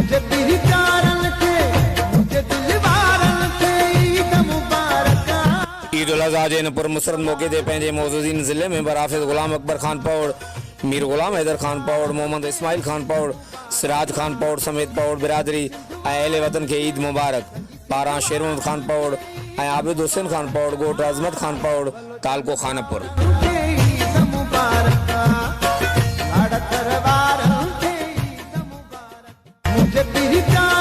मुझे भी प्यारन थे, मुझे दिलवारन थे, ईद मुबारक। ईद उल अज़हा जे पुरमसरत मौके ते पंहिंजे मौजूदीन ज़िले में बराफ़िज़ गुलाम अकबर खान पौड़, मीर गुलाम हैदर खान पौड़, मोहम्मद इस्माइल खान पौड़, सिराज खान पौड़ समेत पौड़ बिरादरी अहले वतन के ईद मुबारक। पारां शेर मोहम्मद खान पौड़ आबिद हुसैन खान पौड़, गोट अजमत खान पौड़, तालको खानपुर। ईद मुबारक, लाड़ करवारन थे, ईद मुबारक। मुझे भी प्यार